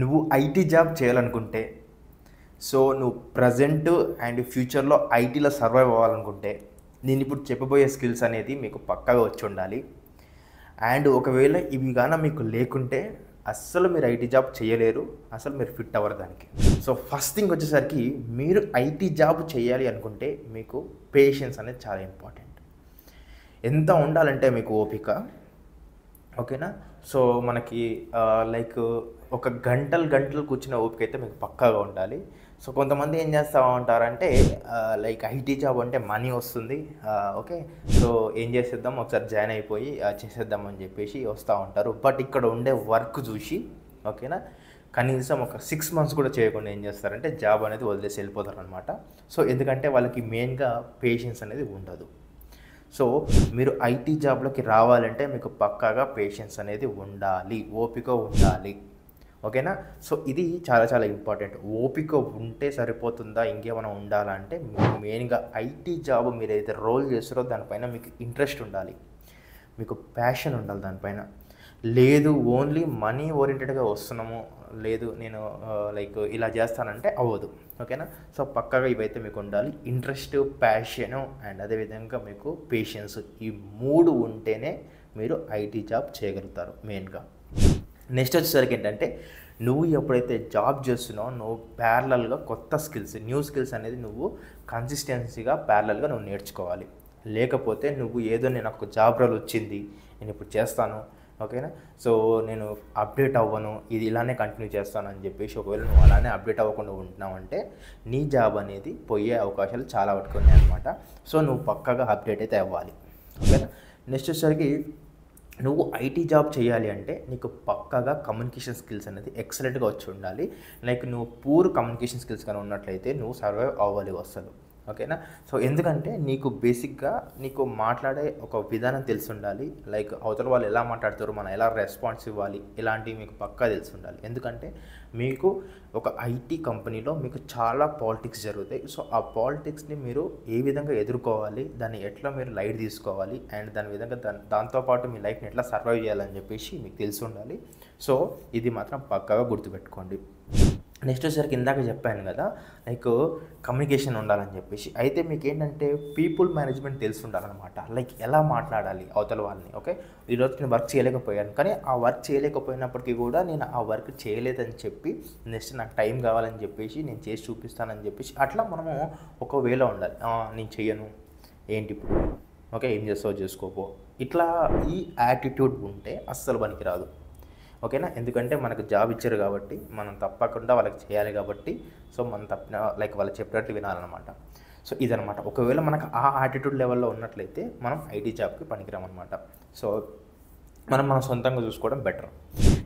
నువ్వు IT job చేయాలనుకుంటే, so నువ్వు ప్రజెంట్ అండ్ ఫ్యూచర్‌లో ఐటీలో సర్వైవ్ అవ్వాలనుకుంటే, నేనిప్పుడు చెప్పబోయే స్కిల్స్ అనేది మీకు పక్కాగా వచ్చుండాలి. అండ్ ఒకవేళ ఇవి గాన మీకు లేకుంటే అస్సలు మీరు ఐటీ జాబ్ చేయలేరు. అసలు మీరు ఫిట్ అవ్వరు దానికి. సో ఫస్ట్ థింగ్ వచ్చేసరికి మీరు ఐటీ జాబ్ చేయాలి అనుకుంటే మీకు పేషెన్స్ అనేది చాలా ఇంపార్టెంట్. ఎంత ఉండాలంటే మీకు ఓపిక, ఓకేనా? సో మనకి లైక్ ఒక గంటలు కూర్చునే ఓపిక అయితే మీకు పక్కాగా ఉండాలి. సో కొంతమంది ఏం చేస్తూ ఉంటారంటే లైక్ ఐటీ జాబ్ అంటే మనీ వస్తుంది, ఓకే, సో ఏం చేసేద్దాం ఒకసారి జాయిన్ అయిపోయి చేసేద్దాం అని చెప్పేసి వస్తూ ఉంటారు. బట్ ఇక్కడ ఉండే వర్క్ చూసి, ఓకేనా, కనీసం ఒక 6 మంత్స్ కూడా చేయకుండా ఏం చేస్తారంటే జాబ్ అనేది వదిలేసి వెళ్ళిపోతారు అనమాట. సో ఎందుకంటే వాళ్ళకి మెయిన్గా పేషెన్స్ అనేది ఉండదు. సో మీరు ఐటీ జాబ్లోకి రావాలంటే మీకు పక్కాగా పేషెన్స్ అనేది ఉండాలి, ఓపిక ఉండాలి, ఓకేనా? సో ఇది చాలా చాలా ఇంపార్టెంట్. ఓపిక ఉంటే సరిపోతుందా, ఇంకేమైనా ఉండాలంటే మీకు మెయిన్గా ఐటీ జాబ్ మీరు ఏదైతే రోల్ చేస్తారో దానిపైన మీకు ఇంట్రెస్ట్ ఉండాలి, మీకు ప్యాషన్ ఉండాలి దానిపైన. లేదు ఓన్లీ మనీ ఓరియంటెడ్గా వస్తున్నాము, లేదు నేను లైక్ ఇలా చేస్తానంటే అవ్వదు, ఓకేనా? సో పక్కాగా ఇవైతే మీకు ఉండాలి. ఇంట్రెస్ట్, ప్యాషను అండ్ అదేవిధంగా మీకు పేషెన్స్, ఈ 3 ఉంటేనే మీరు ఐటీ జాబ్ చేయగలుగుతారు మెయిన్గా. నెక్స్ట్ వచ్చేసరికి ఏంటంటే నువ్వు ఎప్పుడైతే జాబ్ చేస్తున్నావో నువ్వు ప్యారలల్గా కొత్త స్కిల్స్, న్యూ స్కిల్స్ అనేది నువ్వు కన్సిస్టెన్సీగా ప్యారలల్గా నువ్వు నేర్చుకోవాలి. లేకపోతే నువ్వు ఏదో నేను ఒక జాబ్ రోల్ వచ్చింది నేను ఇప్పుడు చేస్తాను, ఓకేనా, సో నేను అప్డేట్ అవ్వను, ఇది ఇలానే కంటిన్యూ చేస్తాను అని చెప్పేసి ఒకవేళ నువ్వు అలానే అప్డేట్ అవ్వకుండా ఉంటున్నావంటే నీ జాబ్ అనేది పోయే అవకాశాలు చాలా వరకు ఉన్నాయి అనమాట. సో నువ్వు పక్కాగా అప్డేట్ అయితే అవ్వాలి, ఓకేనా? నెక్స్ట్ వచ్చేసరికి నువ్వు ఐటీ జాబ్ చేయాలి అంటే నీకు పక్కాగా కమ్యూనికేషన్ స్కిల్స్ అనేది ఎక్సలెంట్గా వచ్చి ఉండాలి. లైక్ నువ్వు పూర్ కమ్యూనికేషన్ స్కిల్స్ కానీ ఉన్నట్లయితే నువ్వు సర్వైవ్ అవ్వాలి అసలు, ఓకేనా? సో ఎందుకంటే నీకు బేసిక్గా నీకు మాట్లాడే ఒక విధానం తెలిసి ఉండాలి. లైక్ అవతల వాళ్ళు ఎలా మాట్లాడతారు, మనం ఎలా రెస్పాన్స్ ఇవ్వాలి, ఇలాంటివి మీకు పక్కా తెలిసి ఉండాలి. ఎందుకంటే మీకు ఒక ఐటీ కంపెనీలో మీకు చాలా పాలిటిక్స్ జరుగుతాయి. సో ఆ పాలిటిక్స్ని మీరు ఏ విధంగా ఎదుర్కోవాలి, దాన్ని ఎట్లా మీరు లైట్ తీసుకోవాలి అండ్ దాని విధంగా దాంతోపాటు మీ లైఫ్ని ఎట్లా సర్వైవ్ చేయాలని చెప్పేసి మీకు తెలిసి ఉండాలి. సో ఇది మాత్రం పక్కాగా గుర్తుపెట్టుకోండి. నెక్స్ట్ వచ్చేసరికి ఇందాక చెప్పాను కదా, లైక్ కమ్యూనికేషన్ ఉండాలని చెప్పేసి. అయితే మీకు ఏంటంటే పీపుల్ మేనేజ్మెంట్ తెలిసి ఉండాలన్నమాట. లైక్ ఎలా మాట్లాడాలి అవతల వాళ్ళని. ఓకే, ఈరోజు నేను వర్క్ చేయలేకపోయాను, కానీ ఆ వర్క్ చేయలేకపోయినప్పటికీ కూడా నేను ఆ వర్క్ చేయలేదని చెప్పి నెక్స్ట్ నాకు టైం కావాలని చెప్పేసి నేను చేసి చూపిస్తానని చెప్పేసి అట్లా మనము ఒక వేలో ఉండాలి. నేను చెయ్యను ఏంటి ఇప్పుడు, ఓకే ఏం చేస్తావో చేసుకోపో, ఇట్లా ఈ యాటిట్యూడ్ ఉంటే అస్సలు పనికిరాదు, ఓకేనా? ఎందుకంటే మనకు జాబ్ ఇచ్చారు కాబట్టి మనం తప్పకుండా వాళ్ళకి చేయాలి కాబట్టి, సో మనం తప్పిన లైక్ వాళ్ళు చెప్పినట్టు వినాలన్నమాట. సో ఇదనమాట. ఒకవేళ మనకు ఆ యాటిట్యూడ్ లెవెల్లో ఉన్నట్లయితే మనం ఐటీ జాబ్కి పనికిరామన్నమాట. సో మనం సొంతంగా చూసుకోవడం బెటర్.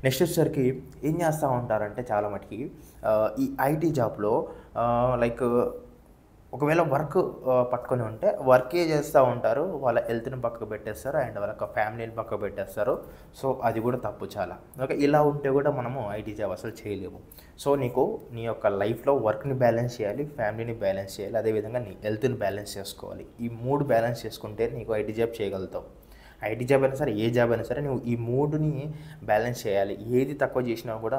నెక్స్ట్ వచ్చేసరికి ఏం చేస్తూ ఉంటారంటే చాలా మటుకి ఈ ఐటీ జాబ్లో లైక్ ఒకవేళ వర్క్ పట్టుకొని ఉంటే వర్కే చేస్తూ ఉంటారు, వాళ్ళ హెల్త్ని పక్కకు పెట్టేస్తారు అండ్ వాళ్ళ ఫ్యామిలీని పక్కకు పెట్టేస్తారు. సో అది కూడా తప్పు చాలా. ఓకే, ఇలా ఉంటే కూడా మనము ఐటీ జాబ్ అసలు చేయలేము. సో నీకు నీ యొక్క లైఫ్లో వర్క్ని బ్యాలెన్స్ చేయాలి, ఫ్యామిలీని బ్యాలెన్స్ చేయాలి, అదేవిధంగా నీ హెల్త్ని బ్యాలెన్స్ చేసుకోవాలి. ఈ 3 బ్యాలెన్స్ చేసుకుంటే నీకు ఐటీ జాబ్ చేయగలుగుతావు. ఐటీ జాబ్ అయినా సరే, ఏ జాబ్ అయినా సరే నువ్వు ఈ 3ని బ్యాలెన్స్ చేయాలి. ఏది తక్కువ చేసినా కూడా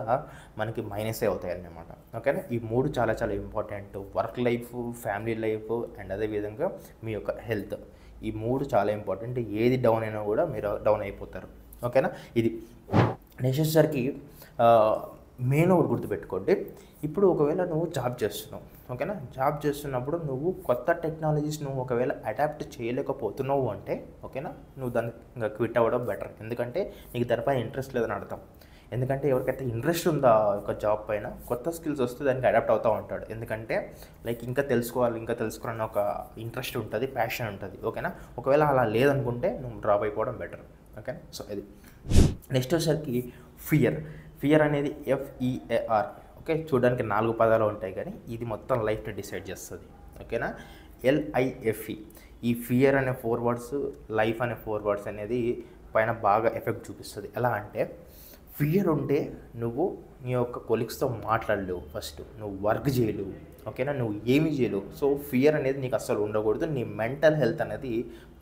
మనకి మైనసే అవుతాయి అన్నమాట, ఓకేనా? ఈ 3 చాలా చాలా important. Work life, family life and అదేవిధంగా మీ యొక్క హెల్త్, ఈ 3 చాలా ఇంపార్టెంట్. ఏది డౌన్ అయినా కూడా మీరు డౌన్ అయిపోతారు, ఓకేనా? ఇది నెక్స్ట్ వచ్చేసరికి మెయిన్ ఒకటి గుర్తుపెట్టుకోండి. ఇప్పుడు ఒకవేళ నువ్వు జాబ్ చేస్తున్నావు, ఓకేనా? జాబ్ చేస్తున్నప్పుడు నువ్వు కొత్త టెక్నాలజీస్ నువ్వు ఒకవేళ అడాప్ట్ చేయలేకపోతున్నావు అంటే, ఓకేనా, నువ్వు దాన్ని ఇంకా క్విట్ అవ్వడం బెటర్. ఎందుకంటే నీకు దానిపైన ఇంట్రెస్ట్ లేదని అర్థం. ఎందుకంటే ఎవరికైతే ఇంట్రెస్ట్ ఉందో ఒక జాబ్ పైన కొత్త స్కిల్స్ వస్తే దానికి అడాప్ట్ అవుతూ ఉంటాడు. ఎందుకంటే లైక్ ఇంకా తెలుసుకోవాలని ఒక ఇంట్రెస్ట్ ఉంటుంది, ప్యాషన్ ఉంటుంది, ఓకేనా? ఒకవేళ అలా లేదనుకుంటే నువ్వు డ్రాప్ అయిపోవడం బెటర్, ఓకేనా? సో ఇది నెక్స్ట్ వచ్చేసరికి ఫియర్ అనేది FEAR, ఓకే, చూడడానికి 4 పదాలు ఉంటాయి కానీ ఇది మొత్తం లైఫ్ని డిసైడ్ చేస్తుంది, ఓకేనా? LIFE, ఈ ఫియర్ అనే 4 వర్డ్స్, లైఫ్ అనే 4 వర్డ్స్ అనేది పైన బాగా ఎఫెక్ట్ చూపిస్తుంది. ఎలా అంటే ఫియర్ ఉంటే నువ్వు నీ యొక్క కొలీగ్స్తో మాట్లాడలేవు, ఫస్ట్ నువ్వు వర్క్ చేయలేవు, ఓకేనా, నువ్వు ఏమీ చేయలేవు. సో ఫియర్ అనేది నీకు అస్సలు ఉండకూడదు. నీ మెంటల్ హెల్త్ అనేది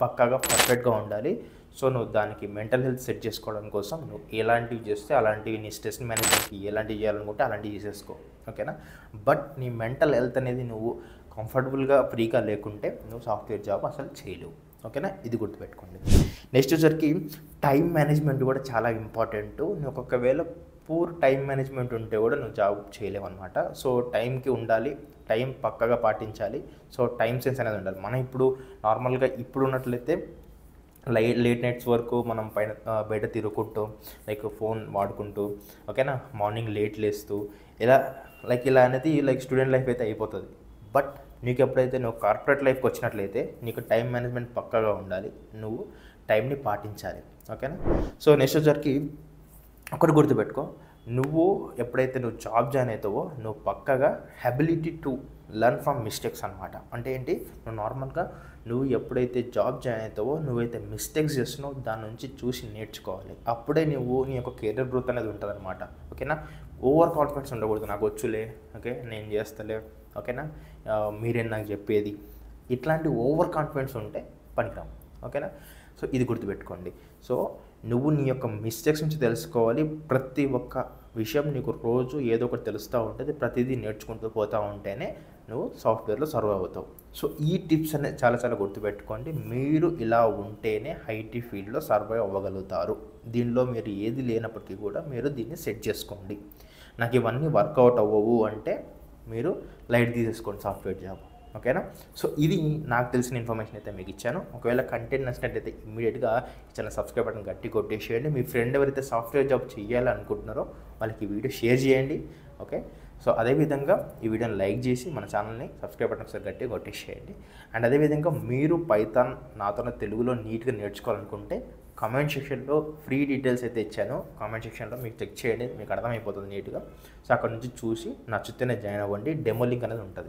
పక్కాగా పర్ఫెక్ట్గా ఉండాలి. సో నువ్వు దానికి మెంటల్ హెల్త్ సెట్ చేసుకోవడం కోసం నువ్వు ఎలాంటివి చేస్తే అలాంటివి, నీ స్ట్రెస్ మేనేజ్మెంట్కి ఎలాంటివి చేయాలనుకుంటే అలాంటివి చేసేసుకో, ఓకేనా. బట్ నీ మెంటల్ హెల్త్ అనేది నువ్వు కంఫర్టబుల్గా ఫ్రీగా లేకుంటే నువ్వు సాఫ్ట్వేర్ జాబ్ అసలు చేయలేవు, ఓకేనా. ఇది గుర్తుపెట్టుకోండి. నెక్స్ట్ వచ్చరికి టైం మేనేజ్మెంట్ కూడా చాలా ఇంపార్టెంట్. నువ్వు ఒకవేళ పూర్ టైం మేనేజ్మెంట్ ఉంటే కూడా నువ్వు జాబ్ చేయలేవు అనమాట. సో టైంకి ఉండాలి, టైం పక్కగా పాటించాలి. సో టైం సెన్స్ అనేది ఉండాలి. మనం ఇప్పుడు నార్మల్గా ఇప్పుడు ఉన్నట్లయితే లేట్ నైట్స్ వరకు మనం బయట తిరుగుకుంటూ లైక్ ఫోన్ వాడుకుంటూ, ఓకేనా, మార్నింగ్ లేట్ లేస్తూ ఇలా అనేది స్టూడెంట్ లైఫ్ అయితే అయిపోతుంది. బట్ నీకు ఎప్పుడైతే నువ్వు కార్పొరేట్ లైఫ్కి వచ్చినట్లయితే నీకు టైం మేనేజ్మెంట్ పక్కాగా ఉండాలి, నువ్వు టైంని పాటించాలి, ఓకేనా. సో నెక్స్ట్ వచ్చరికి ఒకటి గుర్తుపెట్టుకో, నువ్వు ఎప్పుడైతే నువ్వు జాబ్ జాయిన్ అవుతావో నువ్వు పక్కగా ability to learn from mistakes అనమాట. అంటే ఏంటి, నువ్వు నార్మల్గా నువ్వు ఎప్పుడైతే జాబ్ జాయిన్ అవుతావో నువ్వైతే మిస్టేక్స్ చేస్తున్నావు దాని నుంచి చూసి నేర్చుకోవాలి. అప్పుడే నువ్వు నీ యొక్క కెరీర్ గ్రోత్ అనేది ఉంటుంది అనమాట, ఓకేనా. ఓవర్ కాన్ఫిడెన్స్ ఉండకూడదు, నాకు వచ్చులే, ఓకే నేను చేస్తలే, ఓకేనా, మీరేం నాకు చెప్పేది, ఇట్లాంటి ఓవర్ కాన్ఫిడెన్స్ ఉంటే పనికిరాము, ఓకేనా. సో ఇది గుర్తుపెట్టుకోండి. సో నువ్వు నీ యొక్క మిస్టేక్స్ నుంచి తెలుసుకోవాలి. ప్రతి ఒక్క విషయం నీకు రోజు ఏదో ఒకటి తెలుస్తూ ఉంటుంది, ప్రతిదీ నేర్చుకుంటూ పోతూ ఉంటేనే నువ్వు సాఫ్ట్వేర్లో సర్వ్ అవుతావు. సో ఈ టిప్స్ అనేది చాలా చాలా గుర్తుపెట్టుకోండి. మీరు ఇలా ఉంటేనే ఐటీ ఫీల్డ్లో సర్వైవ్ అవ్వగలుగుతారు. దీనిలో మీరు ఏది లేనప్పటికీ కూడా మీరు దీన్ని సెట్ చేసుకోండి. నాకు ఇవన్నీ వర్కౌట్ అవ్వవు అంటే మీరు లైట్ తీసేసుకోండి సాఫ్ట్వేర్ జాబ్, ఓకేనా. సో ఇది నాకు తెలిసిన ఇన్ఫర్మేషన్ అయితే మీకు ఇచ్చాను. ఒకవేళ కంటెంట్ నచ్చినట్టయితే ఇమ్మీడియట్గా ఛానల్ సబ్స్క్రైబ్ బటన్ గట్టి కొట్టేసేయండి. మీ ఫ్రెండ్ ఎవరైతే సాఫ్ట్వేర్ జాబ్ చేయాలనుకుంటున్నారో వాళ్ళకి ఈ వీడియో షేర్ చేయండి, ఓకే. సో అదేవిధంగా ఈ వీడియోని లైక్ చేసి మన ఛానల్ని సబ్స్క్రైబ్ బటన్ ఒకసారి గట్టిగా కొట్టేసేయండి. అండ్ అదేవిధంగా మీరు పైథాన్ నాతో తెలుగులో నీట్గా నేర్చుకోవాలనుకుంటే కామెంట్ సెక్షన్లో ఫ్రీ డీటెయిల్స్ అయితే ఇచ్చాను. కామెంట్ సెక్షన్లో మీకు చెక్ చేయండి, మీకు అర్థమైపోతుంది నీట్గా. సో అక్కడ నుంచి చూసి నచ్చితేనే జాయిన్ అవ్వండి. డెమో లింక్ అనేది ఉంటుంది.